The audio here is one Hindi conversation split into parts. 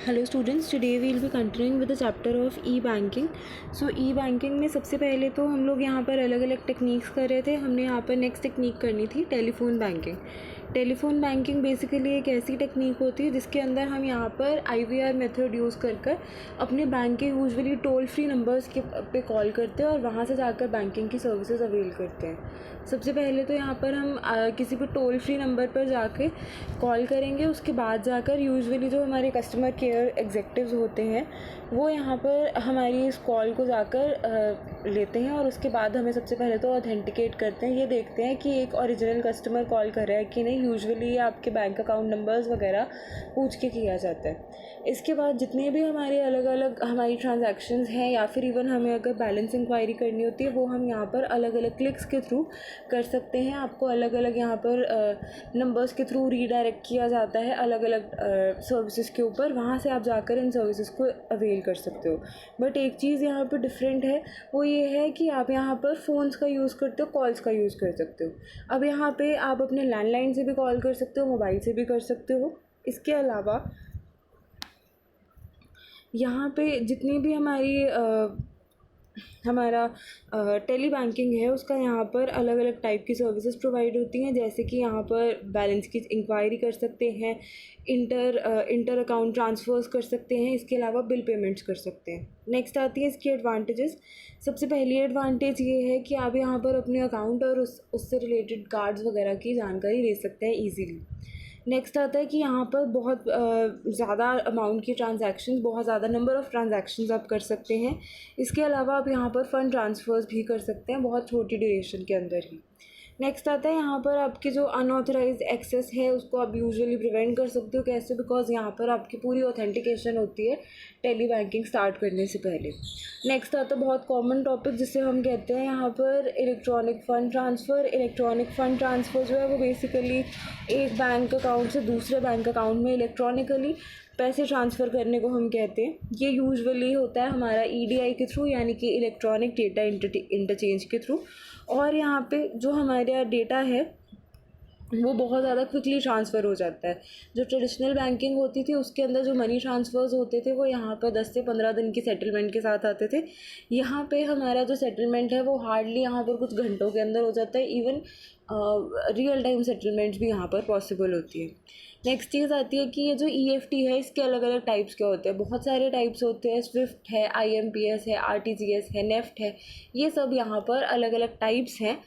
Hello students, today we will be continuing with the chapter of e banking. So e banking में सबसे पहले तो हम लोग यहाँ पर अलग अलग टेक्निक्स कर रहे थे। हमने यहाँ पर नेक्स्ट टेक्निक करनी थी telephone banking. Telephone banking basically एक ऐसी टेक्निक होती है जिसके अंदर हम यहाँ पर IVR मेथड यूज़ कर अपने बैंक के यूजुअली टोल फ्री नंबर्स के पे कॉल करते हैं और वहाँ से जाकर बैंकिंग की सर्विसेज अवेल करते हैं। सबसे पहले तो यहाँ पर हम किसी भी टोल फ्री नंबर पर जाके कॉल करेंगे। उसके बाद जाकर यूजुअली जो हमारे कस्टमर केयर एग्जेक्टिव्स होते हैं वो यहाँ पर हमारी इस कॉल को जाकर लेते हैं और उसके बाद हमें सबसे पहले तो ऑथेंटिकेट करते हैं। ये देखते हैं कि एक ओरिजिनल कस्टमर कॉल कर रहा है कि नहीं। यूजुअली आपके बैंक अकाउंट नंबर्स वगैरह पूछ के किया जाता है। इसके बाद जितने भी हमारे अलग अलग हमारी ट्रांजैक्शंस हैं या फिर इवन हमें अगर बैलेंस इंक्वायरी करनी होती है वो हम यहाँ पर अलग अलग क्लिक्स के थ्रू कर सकते हैं। आपको अलग अलग यहाँ पर नंबर्स के थ्रू रीडायरेक्ट किया जाता है अलग अलग सर्विसेज के ऊपर। वहाँ से आप जाकर इन सर्विसेज को अवेल कर सकते हो। बट एक चीज़ यहाँ पर डिफरेंट है, वो ये है कि आप यहाँ पर फ़ोन्स का यूज़ करते हो, कॉल्स का यूज़ कर सकते हो। अब यहाँ पे आप अपने लैंडलाइन से भी कॉल कर सकते हो, मोबाइल से भी कर सकते हो। इसके अलावा यहाँ पे जितनी भी हमारा टेली बैंकिंग है उसका यहाँ पर अलग अलग टाइप की सर्विसेज प्रोवाइड होती हैं। जैसे कि यहाँ पर बैलेंस की इंक्वायरी कर सकते हैं, इंटर अकाउंट ट्रांसफ़र्स कर सकते हैं। इसके अलावा बिल पेमेंट्स कर सकते हैं। नेक्स्ट आती है इसकी एडवांटेजेस। सबसे पहली एडवांटेज ये है कि आप यहाँ पर अपने अकाउंट और उससे रिलेटेड कार्ड्स वगैरह की जानकारी ले सकते हैं ईजीली। नेक्स्ट आता है कि यहाँ पर बहुत ज़्यादा अमाउंट की ट्रांजैक्शंस, बहुत ज़्यादा नंबर ऑफ़ ट्रांजैक्शंस आप कर सकते हैं। इसके अलावा आप यहाँ पर फ़ंड ट्रांसफ़र्स भी कर सकते हैं बहुत छोटी ड्यूरेशन के अंदर ही। नेक्स्ट आता है यहाँ पर आपकी जो अनऑथराइज्ड एक्सेस है उसको आप यूजुअली प्रिवेंट कर सकते हो। कैसे? बिकॉज यहाँ पर आपकी पूरी ऑथेंटिकेशन होती है टेली बैंकिंग स्टार्ट करने से पहले। नेक्स्ट आता है बहुत कॉमन टॉपिक जिसे हम कहते हैं यहाँ पर electronic fund transfer. Electronic fund transfer जो है वो बेसिकली एक बैंक अकाउंट से दूसरे बैंक अकाउंट में इलेक्ट्रॉनिकली पैसे ट्रांसफ़र करने को हम कहते हैं। ये यूजुअली होता है हमारा EDI के थ्रू, यानी कि इलेक्ट्रॉनिक डेटा इंटरचेंज के थ्रू। और यहाँ पे जो हमारा डेटा है वो बहुत ज़्यादा क्विकली ट्रांसफ़र हो जाता है। जो ट्रेडिशनल बैंकिंग होती थी उसके अंदर जो मनी ट्रांसफ़र्स होते थे वो यहाँ पर 10 से 15 दिन की सेटलमेंट के साथ आते थे। यहाँ पे हमारा जो सेटलमेंट है वो हार्डली यहाँ पर कुछ घंटों के अंदर हो जाता है। इवन रियल टाइम सेटलमेंट्स भी यहाँ पर पॉसिबल होती है। नेक्स्ट चीज़ आती है कि ये जो EFT है इसके अलग अलग टाइप्स के होते हैं। बहुत सारे टाइप्स होते हैं। स्विफ्ट है, IMPS है, RTGS है, नेफ्ट है। ये सब यहाँ पर अलग अलग टाइप्स हैं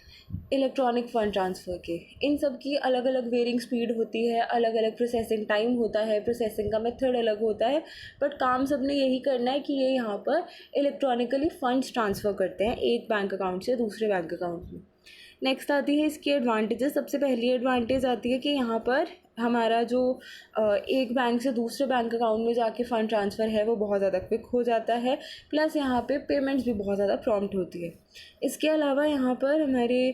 इलेक्ट्रॉनिक फ़ंड ट्रांसफ़र के। इन सब की अलग अलग वेरिंग स्पीड होती है, अलग अलग प्रोसेसिंग टाइम होता है, प्रोसेसिंग का मेथड अलग होता है। बट काम सबने यही करना है कि ये यहाँ पर इलेक्ट्रॉनिकली फ़ंड्स ट्रांसफ़र करते हैं एक बैंक अकाउंट से दूसरे बैंक अकाउंट में। नेक्स्ट आती है इसकी एडवांटेजेस। सबसे पहली एडवांटेज आती है कि यहाँ पर हमारा जो एक बैंक से दूसरे बैंक अकाउंट में जाके फ़ंड ट्रांसफ़र है वो बहुत ज़्यादा क्विक हो जाता है। प्लस यहाँ पे पेमेंट्स भी बहुत ज़्यादा प्रॉम्प्ट होती है। इसके अलावा यहाँ पर हमारे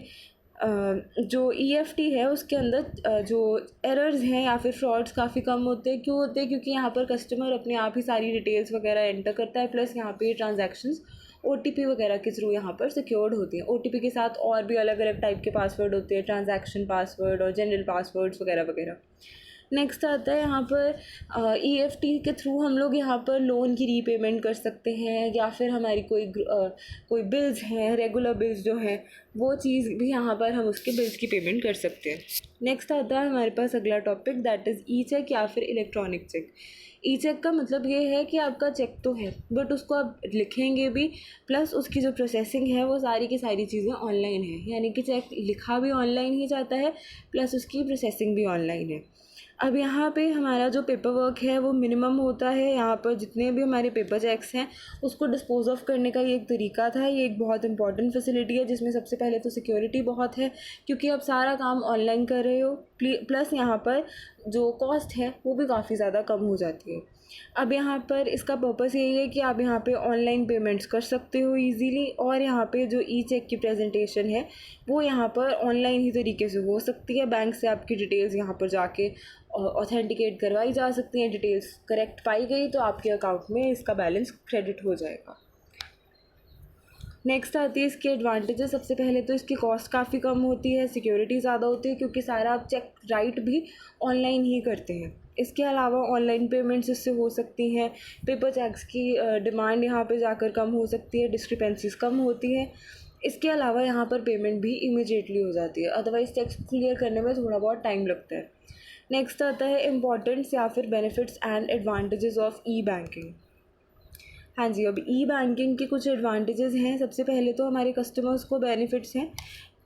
जो EFT है उसके अंदर जो एरर्स हैं या फिर फ्रॉड्स काफ़ी कम होते हैं। क्यों होते हैं? क्योंकि यहाँ पर कस्टमर अपने आप ही सारी डिटेल्स वगैरह एंटर करता है। प्लस यहाँ पे ट्रांजैक्शंस OTP वगैरह के थ्रू यहाँ पर सिक्योर्ड होती हैं। OTP के साथ और भी अलग अलग टाइप के पासवर्ड होते हैं, ट्रांजैक्शन पासवर्ड और जनरल पासवर्ड्स वगैरह वगैरह। नेक्स्ट आता है यहाँ पर EFT के थ्रू हम लोग यहाँ पर लोन की रीपेमेंट कर सकते हैं या फिर हमारी कोई बिल्स हैं, रेगुलर बिल्स जो हैं वो चीज़ भी यहाँ पर हम उसके बिल्स की पेमेंट कर सकते हैं। नेक्स्ट आता है हमारे पास अगला टॉपिक, दैट इज़ E-चेक या फिर इलेक्ट्रॉनिक चेक। E-चेक का मतलब ये है कि आपका चेक तो है बट उसको आप लिखेंगे भी, प्लस उसकी जो प्रोसेसिंग है वो सारी की सारी चीज़ें ऑनलाइन है। यानी कि चेक लिखा भी ऑनलाइन ही जाता है प्लस उसकी प्रोसेसिंग भी ऑनलाइन है। अब यहाँ पे हमारा जो पेपर वर्क है वो मिनिमम होता है। यहाँ पर जितने भी हमारे पेपर चेक्स हैं उसको डिस्पोज ऑफ करने का ये एक तरीका था। ये एक बहुत इंपॉर्टेंट फैसिलिटी है जिसमें सबसे पहले तो सिक्योरिटी बहुत है क्योंकि आप सारा काम ऑनलाइन कर रहे हो। प्लस यहाँ पर जो कॉस्ट है वो भी काफ़ी ज़्यादा कम हो जाती है। अब यहाँ पर इसका पर्पस यही है कि आप यहाँ पे ऑनलाइन पेमेंट्स कर सकते हो इजीली। और यहाँ पे जो E-चेक की प्रेजेंटेशन है वो यहाँ पर ऑनलाइन ही तरीके से हो सकती है। बैंक से आपकी डिटेल्स यहाँ पर जाके ऑथेंटिकेट करवाई जा सकती हैं। डिटेल्स करेक्ट पाई गई तो आपके अकाउंट में इसका बैलेंस क्रेडिट हो जाएगा। नेक्स्ट आती है इसके एडवांटेजेस। सबसे पहले तो इसकी कॉस्ट काफ़ी कम होती है, सिक्योरिटी ज़्यादा होती है क्योंकि सारा आप चेक राइट भी ऑनलाइन ही करते हैं। इसके अलावा ऑनलाइन पेमेंट्स इससे हो सकती हैं, पेपर चेक्स की डिमांड यहाँ पे जाकर कम हो सकती है, डिस्क्रिपेंसीज कम होती है। इसके अलावा यहाँ पर पेमेंट भी इमीडिएटली हो जाती है, अदरवाइज़ चेक्स क्लियर करने में थोड़ा बहुत टाइम लगता है। नेक्स्ट आता है इम्पॉर्टेंट्स या फिर benefits and advantages of e banking. हाँ जी, अब ई बैंकिंग के कुछ एडवांटेजेस हैं। सबसे पहले तो हमारे कस्टमर्स को बेनिफिट्स हैं।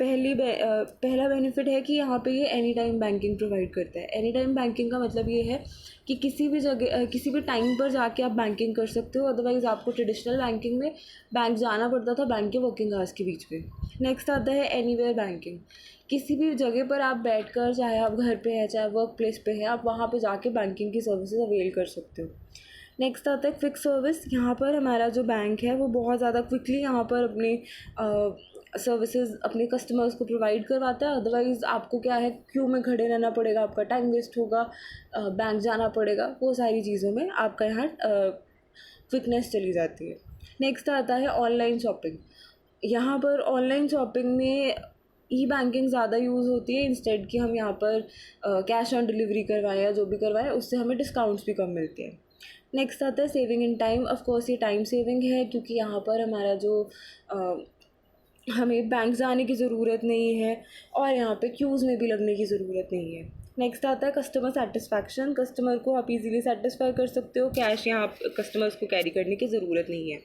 पहला बेनिफिट है कि यहाँ पे ये एनी टाइम बैंकिंग प्रोवाइड करता है। एनी टाइम बैंकिंग का मतलब ये है कि किसी भी जगह किसी भी टाइम पर जाके आप बैंकिंग कर सकते हो। अदरवाइज़ आपको ट्रेडिशनल बैंकिंग में बैंक जाना पड़ता था बैंक के वर्किंग आवर्स के बीच में। नेक्स्ट आता है एनीवेयर बैंकिंग। किसी भी जगह पर आप बैठकर, चाहे आप घर पे हैं चाहे वर्क प्लेस पे हैं, आप वहाँ पे जाके बैंकिंग की सर्विसेज अवेल कर सकते हो। नेक्स्ट आता है क्विक सर्विस। यहाँ पर हमारा जो बैंक है वो बहुत ज़्यादा क्विकली यहाँ पर अपने सर्विसेज अपने कस्टमर्स को प्रोवाइड करवाता है। अदरवाइज़ आपको क्या है, क्यू में खड़े रहना पड़ेगा, आपका टाइम वेस्ट होगा, बैंक जाना पड़ेगा, वो सारी चीज़ों में आपका यहाँ क्विकनेस चली जाती है। नेक्स्ट आता है ऑनलाइन शॉपिंग। यहाँ पर ऑनलाइन शॉपिंग में ई बैंकिंग ज़्यादा यूज़ होती है, इंस्टेड कि हम यहाँ पर कैश ऑन डिलीवरी करवाएं या जो भी करवाएं, उससे हमें डिस्काउंट्स भी कम मिलते हैं। नेक्स्ट आता है saving in time. Of course ये टाइम सेविंग है क्योंकि यहाँ पर हमारा जो हमें बैंक जाने की ज़रूरत नहीं है और यहाँ पे क्यूज़ में भी लगने की ज़रूरत नहीं है। नेक्स्ट आता है कस्टमर सेटिस्फैक्शन। कस्टमर को आप इजीली सेटिस्फाई कर सकते हो, कैश यहाँ आप कस्टमर्स को कैरी करने की ज़रूरत नहीं है।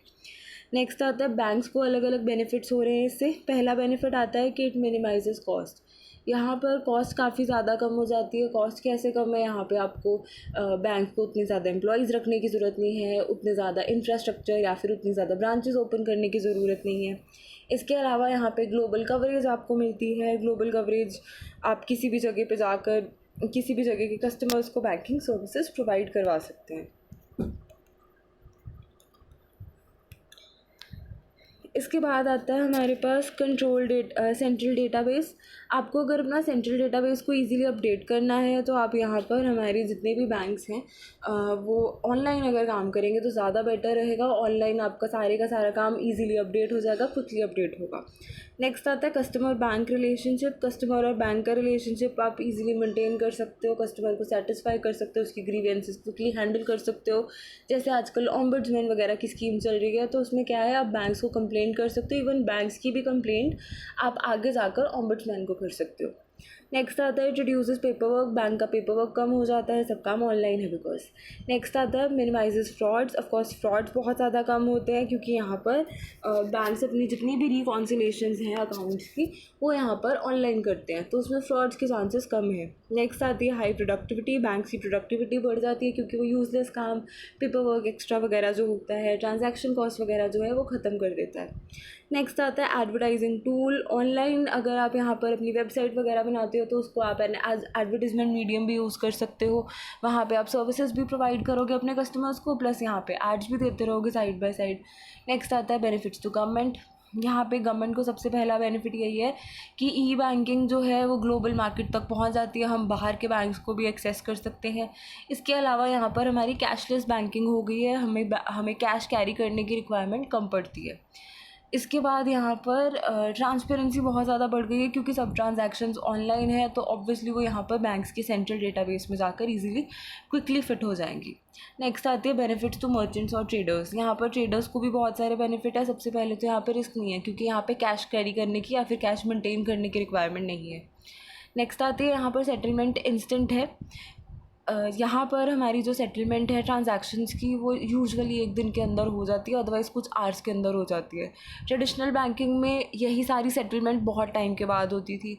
नेक्स्ट आता है बैंक्स को अलग अलग बेनिफिट्स हो रहे हैं इससे। पहला बेनिफिट आता है कि इट मिनिमाइजेस कॉस्ट। यहाँ पर कॉस्ट काफ़ी ज़्यादा कम हो जाती है। कॉस्ट कैसे कम है, यहाँ पे आपको बैंक को उतने ज़्यादा एम्प्लॉयज़ रखने की ज़रूरत नहीं है, उतने ज़्यादा इंफ्रास्ट्रक्चर या फिर उतनी ज़्यादा ब्रांचेस ओपन करने की ज़रूरत नहीं है। इसके अलावा यहाँ पे ग्लोबल कवरेज आपको मिलती है। ग्लोबल कवरेज आप किसी भी जगह पे जाकर किसी भी जगह के कस्टमर्स को बैंकिंग सर्विसेज प्रोवाइड करवा सकते हैं। इसके बाद आता है हमारे पास सेंट्रल डेटाबेस। आपको अगर अपना सेंट्रल डेटाबेस को इजीली अपडेट करना है तो आप यहाँ पर हमारे जितने भी बैंक्स हैं वो ऑनलाइन अगर काम करेंगे तो ज़्यादा बेटर रहेगा। ऑनलाइन आपका का सारा काम इजीली अपडेट हो जाएगा, क्विकली अपडेट होगा। नेक्स्ट आता है कस्टमर बैंक रिलेशनशिप। कस्टमर और बैंक का रिलेशनशिप आप इजीली मेंटेन कर सकते हो, कस्टमर को सेटिस्फाई कर सकते हो, उसकी ग्रीवेंसेस क्विकली हैंडल कर सकते हो। जैसे आजकल ऑम्बड्समैन वगैरह की स्कीम चल रही है, तो उसमें क्या है, आप बैंक्स को कंप्लेंट कर सकते हो। इवन बैंक्स की भी कंप्लेंट आप आगे जाकर ऑम्बड्समैन को कर सकते हो। नेक्स्ट आता है रिड्यूसेस पेपर वर्क। बैंक का पेपर वर्क कम हो जाता है, सब काम ऑनलाइन है बिकॉज। नेक्स्ट आता है मिनिमाइजेस फ्रॉड्स। ऑफकोर्स फ्रॉड्स बहुत ज़्यादा कम होते हैं क्योंकि यहाँ पर बैंक्स अपनी जितनी भी रिकॉन्सिलेशंस हैं अकाउंट्स की वो यहाँ पर ऑनलाइन करते हैं, तो उसमें फ्रॉड्स के चांसेस कम है। नेक्स्ट आती है हाई प्रोडक्टिविटी। बैंक्स की प्रोडक्टिविटी बढ़ जाती है क्योंकि वो यूजलेस काम, पेपर वर्क एक्स्ट्रा वगैरह जो होता है, ट्रांजैक्शन कॉस्ट वगैरह जो है वो ख़त्म कर देता है। नेक्स्ट आता है एडवर्टाइजिंग टूल। ऑनलाइन अगर आप यहाँ पर अपनी वेबसाइट वगैरह बनाते हो तो उसको आप एज एडवर्टीजमेंट मीडियम भी यूज़ कर सकते हो। वहाँ पे आप सर्विसेज भी प्रोवाइड करोगे अपने कस्टमर्स को, प्लस यहाँ पे एड्स भी देते रहोगे साइड बाय साइड। नेक्स्ट आता है बेनिफिट्स टू गवर्नमेंट। यहाँ पे गवर्नमेंट को सबसे पहला बेनिफिट यही है कि ई बैंकिंग जो है वो ग्लोबल मार्केट तक पहुँच जाती है, हम बाहर के बैंक्स को भी एक्सेस कर सकते हैं। इसके अलावा यहाँ पर हमारी कैशलेस बैंकिंग हो गई है, हमें कैश कैरी करने की रिक्वायरमेंट कम पड़ती है। इसके बाद यहाँ पर ट्रांसपेरेंसी बहुत ज़्यादा बढ़ गई है क्योंकि सब ट्रांजैक्शंस ऑनलाइन है, तो ऑब्वियसली वो यहाँ पर बैंक्स के सेंट्रल डेटाबेस में जाकर इजीली क्विकली फिट हो जाएंगी। नेक्स्ट आती है बेनिफिट्स टू मर्चेंट्स और ट्रेडर्स। यहाँ पर ट्रेडर्स को भी बहुत सारे बेनिफिट है। सबसे पहले तो यहाँ पर रिस्क नहीं है क्योंकि यहाँ पे कैश कैरी करने की या फिर कैश मेंटेन करने की रिक्वायरमेंट नहीं है। नेक्स्ट आती है यहाँ पर सेटलमेंट इंस्टेंट है। यहाँ पर हमारी जो सेटलमेंट है ट्रांजैक्शंस की वो यूजुअली एक दिन के अंदर हो जाती है, अदरवाइज़ कुछ आवर्स के अंदर हो जाती है। ट्रेडिशनल बैंकिंग में यही सारी सेटलमेंट बहुत टाइम के बाद होती थी।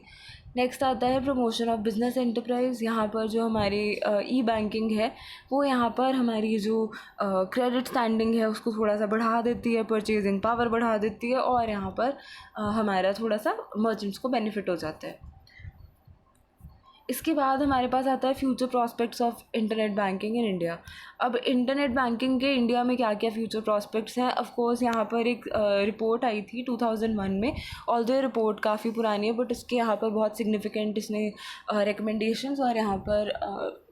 नेक्स्ट आता है प्रमोशन ऑफ बिजनेस एंटरप्राइज। यहाँ पर जो हमारी ई बैंकिंग है वो यहाँ पर हमारी जो क्रेडिट स्टैंडिंग है उसको थोड़ा सा बढ़ा देती है, परचेजिंग पावर बढ़ा देती है और यहाँ पर हमारा थोड़ा सा मर्चेंट्स को बेनिफिट हो जाता है। इसके बाद हमारे पास आता है future prospects of internet banking in India. अब इंटरनेट बैंकिंग के इंडिया में क्या क्या फ्यूचर प्रॉस्पेक्ट्स हैं। ऑफ कोर्स यहाँ पर एक रिपोर्ट आई थी 2001 में, ऑल्दो ये रिपोर्ट काफ़ी पुरानी है बट इसके यहाँ पर बहुत सिग्निफिकेंट इसने रिकमेंडेशंस और यहाँ पर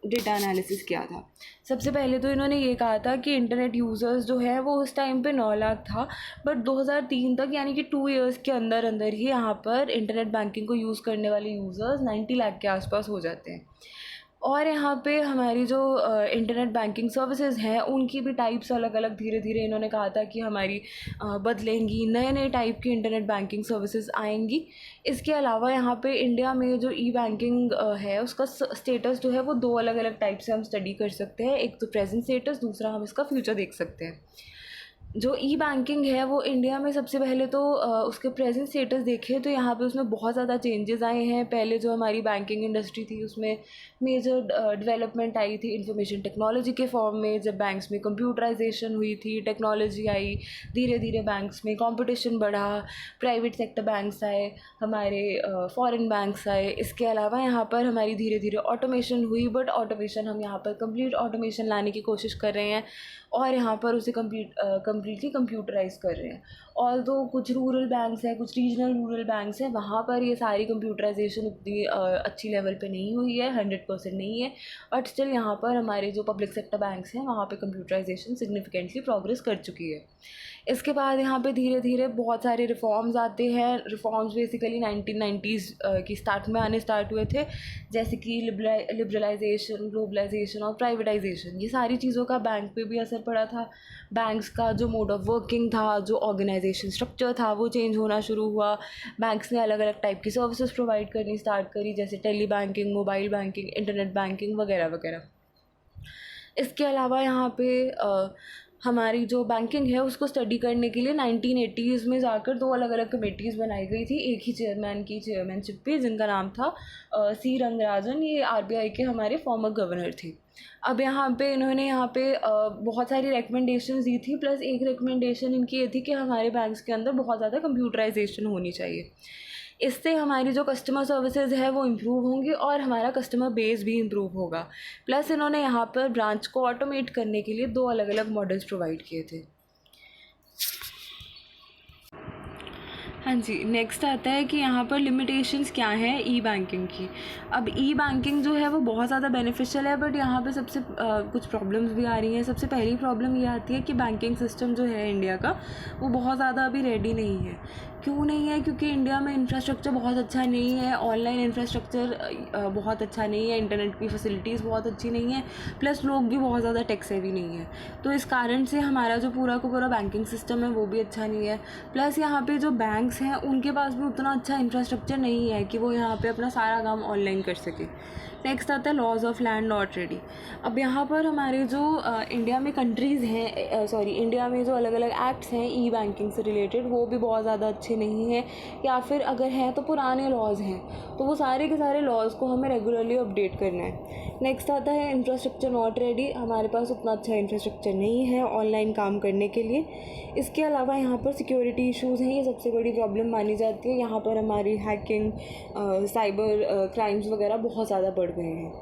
डेटा एनालिसिस किया था। सबसे पहले तो इन्होंने ये कहा था कि इंटरनेट यूज़र्स जो है वो उस टाइम पे 9 लाख था, बट 2003 तक यानी कि 2 इयर्स के अंदर अंदर ही यहाँ पर इंटरनेट बैंकिंग को यूज़ करने वाले यूज़र्स 90 लाख के आसपास हो जाते हैं। और यहाँ पे हमारी जो इंटरनेट बैंकिंग सर्विसेज हैं उनकी भी टाइप्स अलग अलग धीरे धीरे इन्होंने कहा था कि हमारी बदलेंगी, नए नए टाइप की इंटरनेट बैंकिंग सर्विसेज आएंगी। इसके अलावा यहाँ पे इंडिया में जो ई बैंकिंग है उसका स्टेटस जो है वो 2 अलग अलग टाइप से हम स्टडी कर सकते हैं। एक तो प्रेजेंट स्टेटस, दूसरा हम इसका फ्यूचर देख सकते हैं। जो ई बैंकिंग है वो इंडिया में सबसे पहले तो उसके प्रेजेंट स्टेटस देखें तो यहाँ पे उसमें बहुत ज़्यादा चेंजेस आए हैं। पहले जो हमारी बैंकिंग इंडस्ट्री थी उसमें मेजर डेवलपमेंट आई थी इंफॉर्मेशन टेक्नोलॉजी के फॉर्म में, जब बैंक्स में कंप्यूटराइजेशन हुई थी, टेक्नोलॉजी आई, धीरे धीरे बैंक्स में कंपटीशन बढ़ा, प्राइवेट सेक्टर बैंक्स आए, हमारे फॉरेन बैंक्स आए। इसके अलावा यहाँ पर हमारी धीरे धीरे ऑटोमेशन हुई, बट ऑटोमेशन हम यहाँ पर कंप्लीट ऑटोमेशन लाने की कोशिश कर रहे हैं और यहाँ पर उसे कम्प्लीटली कंप्यूटराइज कर रहे हैं। और तो कुछ रूरल बैंक्स हैं, कुछ रीजनल रूरल बैंक्स हैं, वहाँ पर ये सारी कंप्यूटराइजेशन उतनी अच्छी लेवल पे नहीं हुई है, 100% नहीं है, बट स्टिल यहाँ पर हमारे जो पब्लिक सेक्टर बैंक्स हैं वहाँ पे कंप्यूटराइजेशन सिग्निफिकेंटली प्रोग्रेस कर चुकी है। इसके बाद यहाँ पे धीरे धीरे बहुत सारे रिफॉर्म्स आते हैं। रिफॉर्म्स बेसिकली 1990s की स्टार्ट में आने स्टार्ट हुए थे, जैसे कि लिबरलाइजेशन, ग्लोबलाइजेशन और प्राइवेटाइजेशन। ये सारी चीज़ों का बैंक पे भी असर पड़ा था। बैंक्स का जो मोड ऑफ वर्किंग था, जो ऑर्गेनाइजेशन स्ट्रक्चर था, वो चेंज होना शुरू हुआ। बैंक्स ने अलग अलग टाइप की सर्विसेज प्रोवाइड करनी स्टार्ट करी, जैसे tele banking, mobile banking, internet banking वगैरह वगैरह। इसके अलावा यहाँ पे हमारी जो बैंकिंग है उसको स्टडी करने के लिए 1980s में जाकर 2 अलग अलग कमेटीज़ बनाई गई थी, एक ही चेयरमैन की चेयरमैनशिप पे, जिनका नाम था सी रंगराजन। ये आरबीआई के हमारे फॉर्मर गवर्नर थे। अब यहाँ पे इन्होंने यहाँ पे बहुत सारी रिकमेंडेशंस दी थी, प्लस एक रिकमेंडेशन इनकी ये थी कि हमारे बैंक्स के अंदर बहुत ज़्यादा कंप्यूटराइजेशन होनी चाहिए। इससे हमारी जो कस्टमर सर्विसेज है वो इम्प्रूव होंगी और हमारा कस्टमर बेस भी इम्प्रूव होगा। प्लस इन्होंने यहाँ पर ब्रांच को ऑटोमेट करने के लिए 2 अलग अलग मॉडल्स प्रोवाइड किए थे। हाँ जी, नेक्स्ट आता है कि यहाँ पर लिमिटेशंस क्या हैं ई बैंकिंग की। अब ई बैंकिंग जो है वो बहुत ज़्यादा बेनिफिशियल है, बट यहाँ पे सबसे कुछ प्रॉब्लम्स भी आ रही हैं। सबसे पहली प्रॉब्लम ये आती है कि बैंकिंग सिस्टम जो है इंडिया का वो बहुत ज़्यादा अभी रेडी नहीं है। क्यों नहीं है? क्योंकि इंडिया में इंफ्रास्ट्रक्चर बहुत अच्छा नहीं है, ऑनलाइन इंफ्रास्ट्रक्चर बहुत अच्छा नहीं है, इंटरनेट की फैसिलिटीज़ बहुत अच्छी नहीं है, प्लस लोग भी बहुत ज़्यादा टेक सेवी नहीं है। तो इस कारण से हमारा जो पूरा का पूरा बैंकिंग सिस्टम है वो भी अच्छा नहीं है। प्लस यहाँ पे जो बैंक्स हैं उनके पास भी उतना अच्छा इंफ्रास्ट्रक्चर नहीं है कि वो यहाँ पे अपना सारा काम ऑनलाइन कर सके। नेक्स्ट आता है लॉज ऑफ लैंड ऑलरेडी। अब यहाँ पर हमारे जो इंडिया में कंट्रीज़ हैं, इंडिया में जो अलग अलग एक्ट्स हैं ई बैंकिंग से रिलेटेड, वो भी बहुत ज़्यादा अच्छे नहीं हैं, या फिर अगर हैं तो पुराने लॉज हैं। तो वो सारे के सारे लॉज को हमें रेगुलरली अपडेट करना है। नेक्स्ट आता है इंफ्रास्ट्रक्चर नॉट रेडी। हमारे पास उतना अच्छा इंफ्रास्ट्रक्चर नहीं है ऑनलाइन काम करने के लिए। इसके अलावा यहाँ पर सिक्योरिटी इश्यूज़ हैं, ये सबसे बड़ी प्रॉब्लम मानी जाती है। यहाँ पर हमारी हैकिंग, साइबर क्राइम्स वगैरह बहुत ज़्यादा बढ़ गए हैं।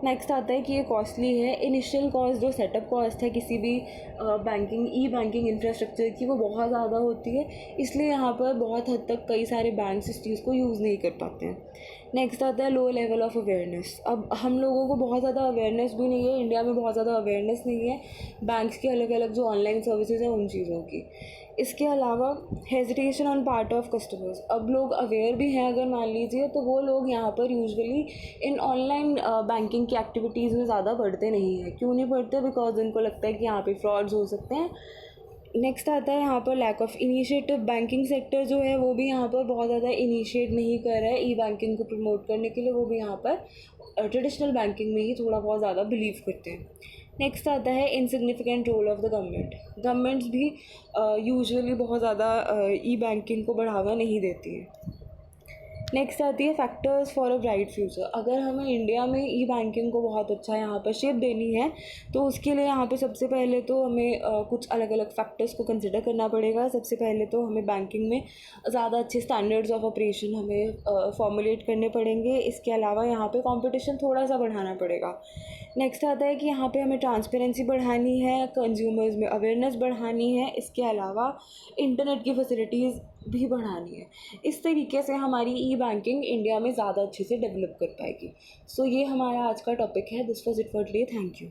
नेक्स्ट आता है कि ये कॉस्टली है। इनिशियल कॉस्ट, जो सेटअप कॉस्ट है किसी भी बैंकिंग ई बैंकिंग इंफ्रास्ट्रक्चर की, वो बहुत ज़्यादा होती है, इसलिए यहाँ पर बहुत हद तक कई सारे बैंक्स इस चीज़ को यूज़ नहीं कर पाते हैं। नेक्स्ट आता है लो लेवल ऑफ अवेयरनेस। अब हम लोगों को बहुत ज़्यादा अवेयरनेस भी नहीं है, इंडिया में बहुत ज़्यादा अवेयरनेस नहीं है बैंक्स की अलग अलग जो ऑनलाइन सर्विसेज हैं उन चीज़ों की। इसके अलावा hesitation on part of customers. अब लोग अवेयर भी हैं अगर मान लीजिए, तो वो लोग यहाँ पर यूजुअली इन ऑनलाइन बैंकिंग की एक्टिविटीज़ में ज़्यादा बढ़ते नहीं हैं। क्यों नहीं बढ़ते? बिकॉज उनको लगता है कि यहाँ पे फ्रॉड्स हो सकते हैं। नेक्स्ट आता है यहाँ पर lack of initiative. Banking sector जो है वो भी यहाँ पर बहुत ज़्यादा इनिशिएट नहीं कर रहा है ई बैंकिंग को प्रमोट करने के लिए। वो भी यहाँ पर ट्रेडिशनल बैंकिंग में ही थोड़ा बहुत ज़्यादा बिलीव करते हैं। नेक्स्ट आता है insignificant role of the government. Governments भी यूजुअली बहुत ज़्यादा ई बैंकिंग को बढ़ावा नहीं देती है। नेक्स्ट आती है factors for a bright future. अगर हमें इंडिया में ई बैंकिंग को बहुत अच्छा यहाँ पर शेप देनी है तो उसके लिए यहाँ पे सबसे पहले तो हमें कुछ अलग अलग फैक्टर्स को कंसिडर करना पड़ेगा। सबसे पहले तो हमें बैंकिंग में ज़्यादा अच्छे स्टैंडर्ड्स ऑफ ऑपरेशन हमें फॉर्मुलेट करने पड़ेंगे। इसके अलावा यहाँ पे कंपटीशन थोड़ा सा बढ़ाना पड़ेगा। नेक्स्ट आता है कि यहाँ पे हमें ट्रांसपेरेंसी बढ़ानी है, कंज्यूमर्स में अवेयरनेस बढ़ानी है, इसके अलावा इंटरनेट की फैसिलिटीज़ भी बढ़ानी है। इस तरीके से हमारी ई बैंकिंग इंडिया में ज़्यादा अच्छे से डेवलप कर पाएगी। सो ये हमारा आज का टॉपिक है। This was it for today. Thank you.